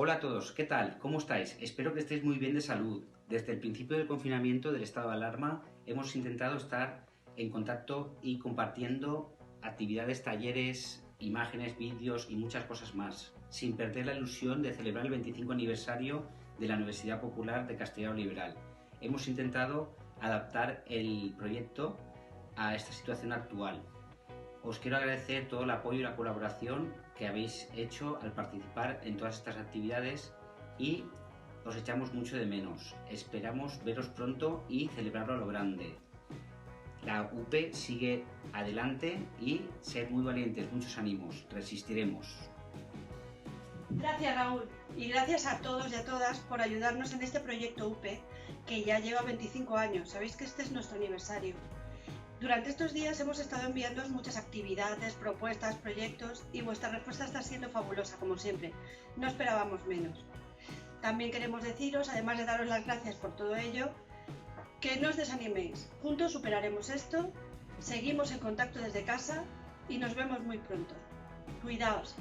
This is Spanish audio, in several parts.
Hola a todos, ¿qué tal? ¿Cómo estáis? Espero que estéis muy bien de salud. Desde el principio del confinamiento del estado de alarma hemos intentado estar en contacto y compartiendo actividades, talleres, imágenes, vídeos y muchas cosas más, sin perder la ilusión de celebrar el 25 aniversario de la Universidad Popular de Castellano Liberal. Hemos intentado adaptar el proyecto a esta situación actual. Os quiero agradecer todo el apoyo y la colaboración que habéis hecho al participar en todas estas actividades y os echamos mucho de menos. Esperamos veros pronto y celebrarlo a lo grande. La UP sigue adelante y sed muy valientes, muchos ánimos, resistiremos. Gracias, Raúl, y gracias a todos y a todas por ayudarnos en este proyecto UPE, que ya lleva 25 años. Sabéis que este es nuestro aniversario. Durante estos días hemos estado enviándoos muchas actividades, propuestas, proyectos, y vuestra respuesta está siendo fabulosa, como siempre. No esperábamos menos. También queremos deciros, además de daros las gracias por todo ello, que no os desaniméis. Juntos superaremos esto, seguimos en contacto desde casa y nos vemos muy pronto. Cuidaos.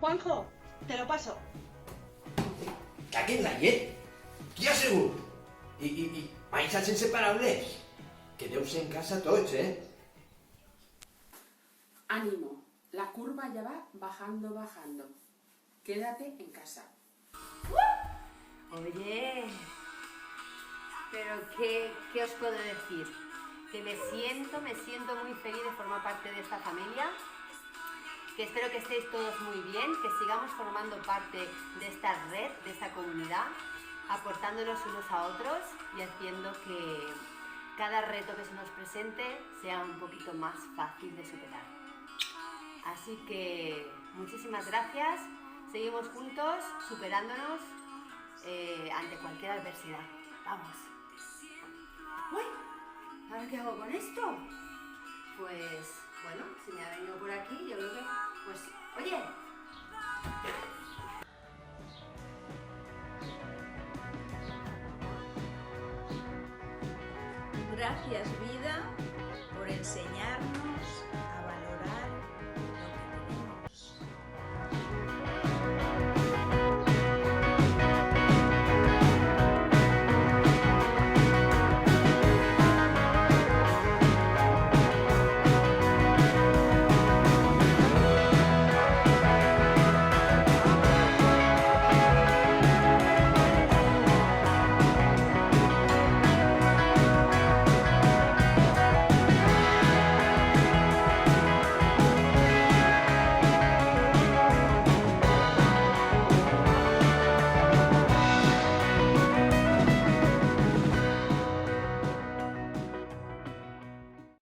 Juanjo, te lo paso. Caquen la llet! Qui ha sigut? I paisats inseparables? Quedeu-se en casa tots, Ánimo, la curva ya va bajando, bajando. Quédate en casa. Oye, pero ¿qué os puedo decir? Que me siento muy feliz de formar parte de esta familia, que espero que estéis todos muy bien, que sigamos formando parte de esta red, de esta comunidad, aportándonos unos a otros y haciendo que cada reto que se nos presente sea un poquito más fácil de superar. Así que muchísimas gracias, seguimos juntos, superándonos ante cualquier adversidad. ¡Vamos! ¡Uy! ¿Ahora qué hago con esto? Pues, bueno, si me ha venido por aquí, yo creo que... Pues, oye...